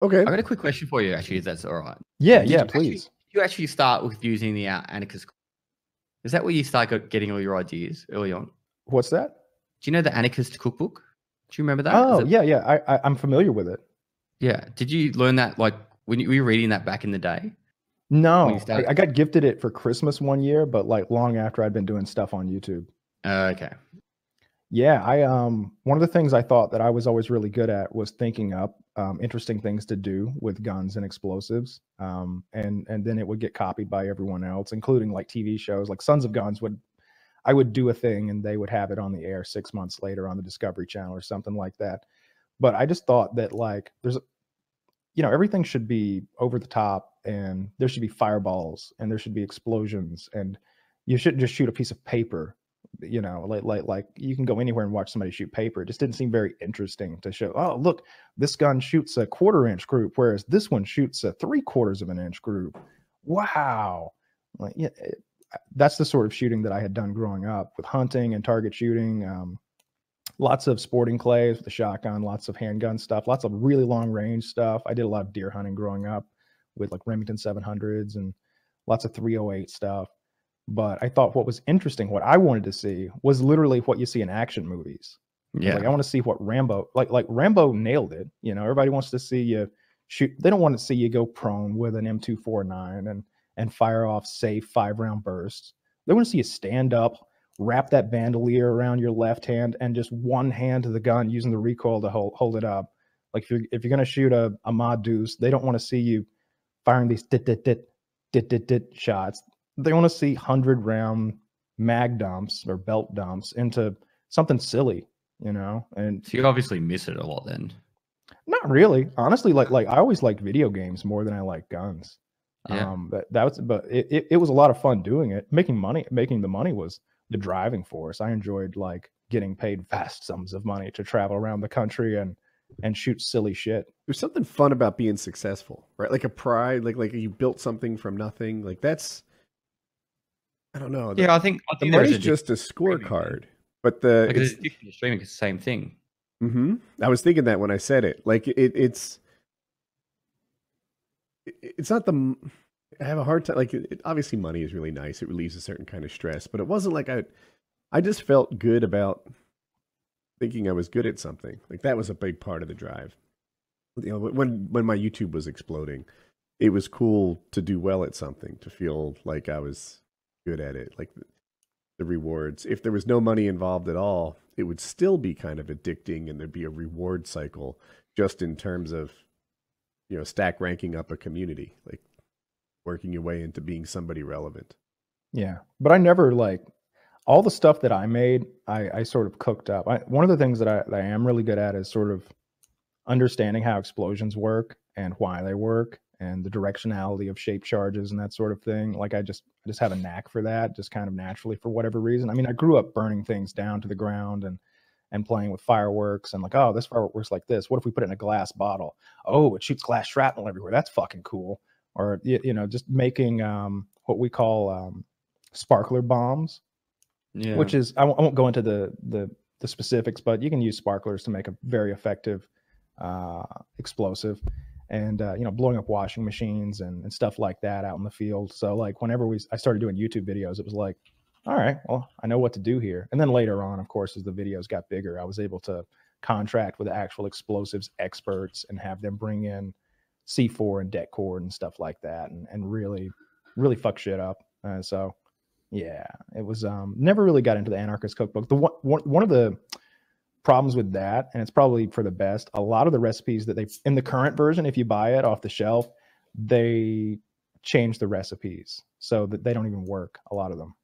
Okay. I got a quick question for you, actually, if that's all right. Yeah, Did yeah, you please. Did you actually start with using the Anarchist? Is that where you start getting all your ideas early on? What's that? Do you know the Anarchist cookbook? Do you remember that? Oh, yeah. I'm familiar with it. Yeah. Did you learn that like when were you reading that back in the day? No, I got gifted it for Christmas one year, but like long after I'd been doing stuff on YouTube. Okay. Yeah, one of the things I thought that I was always really good at was thinking up interesting things to do with guns and explosives, and then it would get copied by everyone else, including like TV shows. Like Sons of Guns I would do a thing and they would have it on the air 6 months later on the Discovery Channel or something like that. But I just thought that like everything should be over the top, and there should be fireballs and there should be explosions, and you shouldn't just shoot a piece of paper. Like you can go anywhere and watch somebody shoot paper. It just didn't seem very interesting to show, oh, look, this gun shoots a 1/4-inch group, whereas this one shoots a 3/4 of an inch group. Wow. Like, yeah, that's the sort of shooting that I had done growing up with hunting and target shooting. Lots of sporting clays with the shotgun, lots of handgun stuff, lots of really long range stuff. I did a lot of deer hunting growing up with like Remington 700s and lots of 308 stuff. But I thought what was interesting, what I wanted to see, was literally what you see in action movies. Yeah. Like I want to see what Rambo, like Rambo nailed it. Everybody wants to see you shoot. They don't want to see you go prone with an M249 and fire off safe 5-round bursts. They want to see you stand up, wrap that bandolier around your left hand, and just one hand to the gun using the recoil to hold it up. Like if you're gonna shoot a Mod Deuce, they don't want to see you firing these dit shots. They want to see 100-round mag dumps or belt dumps into something silly, And so you obviously miss it a lot then. Not really, honestly. Like I always liked video games more than I like guns. Yeah. But it was a lot of fun doing it. Making the money was the driving force. I enjoyed like getting paid vast sums of money to travel around the country and shoot silly shit. There's something fun about being successful, right? Like a pride, like you built something from nothing. Like that's, I don't know. I think the money's just a scorecard, but streaming is the same thing. Mm-hmm. I was thinking that when I said it. Like it's not the. I have a hard time. Like obviously, money is really nice. It relieves a certain kind of stress, but it wasn't like I just felt good about thinking I was good at something. Like that was a big part of the drive. When my YouTube was exploding, it was cool to do well at something, to feel like I was good at it. Like the rewards. If there was no money involved at all, it would still be kind of addicting, and there'd be a reward cycle just in terms of, stack ranking up a community, like working your way into being somebody relevant. Yeah. But I never all the stuff that I made, I sort of cooked up. One of the things that I am really good at is sort of understanding how explosions work and why they work and the directionality of shape charges and that sort of thing. Like I just have a knack for that, just kind of naturally for whatever reason. I mean, I grew up burning things down to the ground and playing with fireworks and like, oh, this firework works like this. What if we put it in a glass bottle? Oh, it shoots glass shrapnel everywhere. That's fucking cool. Or, just making what we call sparkler bombs, which is, I won't go into the specifics, but you can use sparklers to make a very effective explosive, and blowing up washing machines and stuff like that out in the field. So like whenever I started doing YouTube videos, it was like, all right, well, I know what to do here. And then later on, of course, as the videos got bigger, I was able to contract with actual explosives experts and have them bring in C4 and det cord and stuff like that, and really fuck shit up. So yeah, it was never really got into the Anarchist Cookbook. One of the problems with that, and it's probably for the best, a lot of the recipes that in the current version, if you buy it off the shelf, they change the recipes so that they don't even work, a lot of them.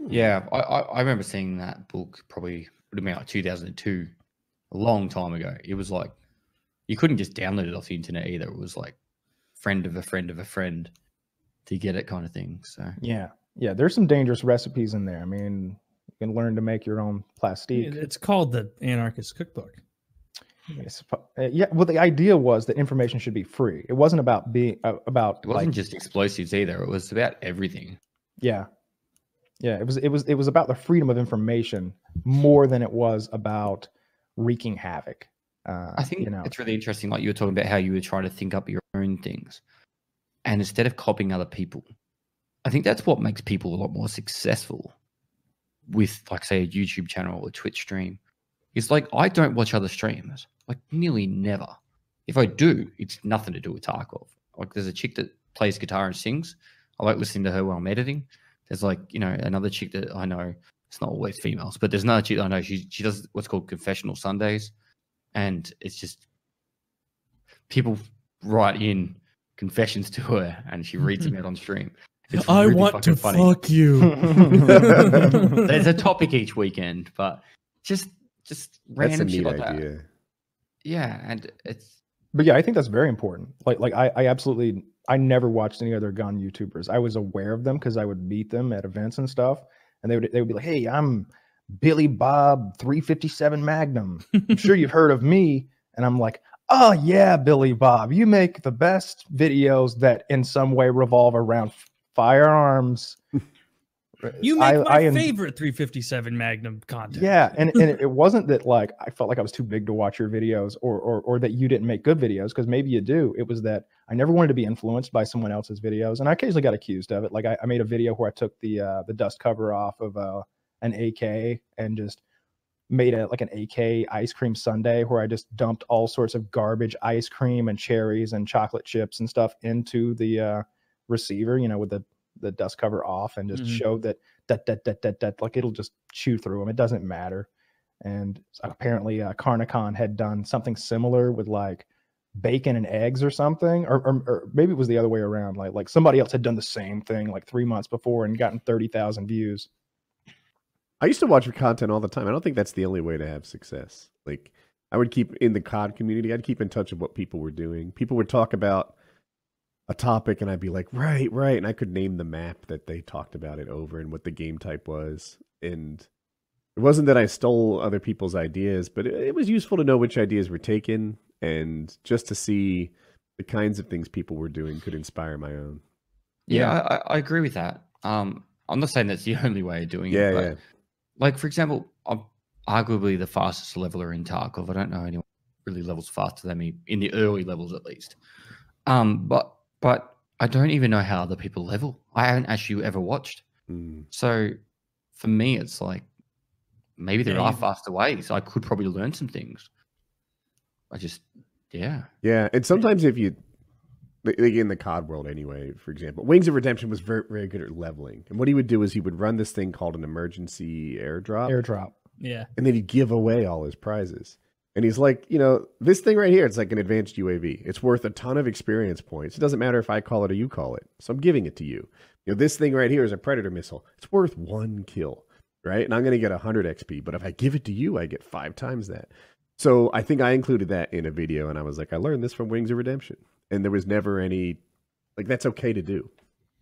Yeah, I remember seeing that book, probably would have been like 2002, a long time ago. It was like, you couldn't just download it off the internet either. It was like friend of a friend of a friend to get it kind of thing. So yeah, there's some dangerous recipes in there. I mean, you can learn to make your own plastique. It's called the Anarchist Cookbook. Yeah, well, the idea was that information should be free. It wasn't about being about. It wasn't just explosives either. It was about everything. Yeah, it was about the freedom of information more than it was about wreaking havoc. I think you know, it's really interesting. Like you were talking about how you were trying to think up your own things, and instead of copying other people, I think that's what makes people a lot more successful with, like, say, a YouTube channel or a Twitch stream. It's like I don't watch other streamers, like nearly never. If I do, it's nothing to do with Tarkov. Like there's a chick that plays guitar and sings. I like listening to her while I'm editing. There's like, you know, another chick that I know, it's not always females, but there's another chick that I know, she does what's called confessional Sundays. And it's just people write in confessions to her and she reads them out on stream. It's I really want to fucking funny. fuck you. There's a topic each weekend, but just That's a random shit neat like that. idea. Yeah, and it's But yeah, I think that's very important. Like I absolutely, I never watched any other gun YouTubers. I was aware of them because I would meet them at events and stuff, and they would be like, "Hey, I'm Billy Bob 357 Magnum. I'm sure you've heard of me." And I'm like, "Oh yeah, Billy Bob, you make the best videos that in some way revolve around firearms." You make my favorite 357 Magnum content. Yeah, and it wasn't that like I felt like I was too big to watch your videos or that you didn't make good videos, because maybe you do. It was that I never wanted to be influenced by someone else's videos, and I occasionally got accused of it. Like I made a video where I took the dust cover off of an AK and just made like an AK ice cream sundae where I just dumped all sorts of garbage ice cream and cherries and chocolate chips and stuff into the receiver, you know, with the dust cover off, and just showed that like it'll just chew through them. It doesn't matter. And apparently Carnicon had done something similar with like bacon and eggs or something, or maybe it was the other way around. Like somebody else had done the same thing like 3 months before and gotten 30,000 views. I used to watch your content all the time. I don't think that's the only way to have success. Like I would keep in the COD community, I'd keep in touch with what people were doing. People would talk about a topic and I'd be like, right. And I could name the map that they talked about it over and what the game type was. And it wasn't that I stole other people's ideas, but it was useful to know which ideas were taken, and just to see the kinds of things people were doing could inspire my own. yeah. I agree with that. I'm not saying that's the only way of doing it, but like for example, I'm arguably the fastest leveler in Tarkov. I don't know anyone really levels faster than me in the early levels at least. But I don't even know how other people level. I haven't actually ever watched. So for me, it's like maybe there are faster ways. I could probably learn some things. I just, yeah. And sometimes if you, like in the COD world anyway, for example, Wings of Redemption was very, very good at leveling. And what he would do is he would run this thing called an emergency airdrop. Yeah. And then he'd give away all his prizes. And he's like, you know, this thing right here, it's like an advanced UAV. It's worth a ton of experience points. It doesn't matter if I call it or you call it. So I'm giving it to you. You know, this thing right here is a Predator missile. It's worth 1 kill, right? And I'm going to get 100 XP. But if I give it to you, I get 5 times that. So I think I included that in a video. And I was like, I learned this from Wings of Redemption. And there was never any, like, that's okay to do.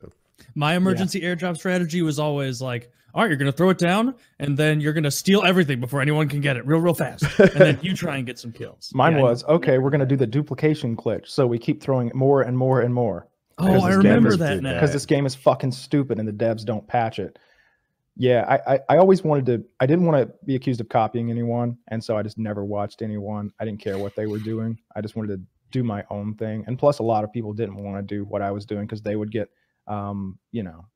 So. My emergency airdrop strategy was always like, all right, you're going to throw it down, and then you're going to steal everything before anyone can get it real fast. And then you try and get some kills. Mine was, okay, we're going to do the duplication glitch. So we keep throwing it more and more and more. Oh, I remember that now. Because this game is fucking stupid and the devs don't patch it. Yeah, I always wanted to, I didn't want to be accused of copying anyone. And so I just never watched anyone. I didn't care what they were doing. I just wanted to do my own thing. And plus a lot of people didn't want to do what I was doing because they would get, you know,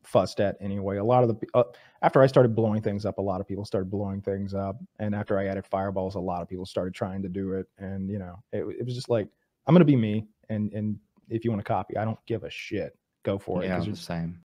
fussed at anyway. A lot of the after I started blowing things up, a lot of people started blowing things up, and after I added fireballs, a lot of people started trying to do it. And you know, it was just like, I'm gonna be me, and if you want to copy, I don't give a shit. Go for it. Yeah, I'm the same.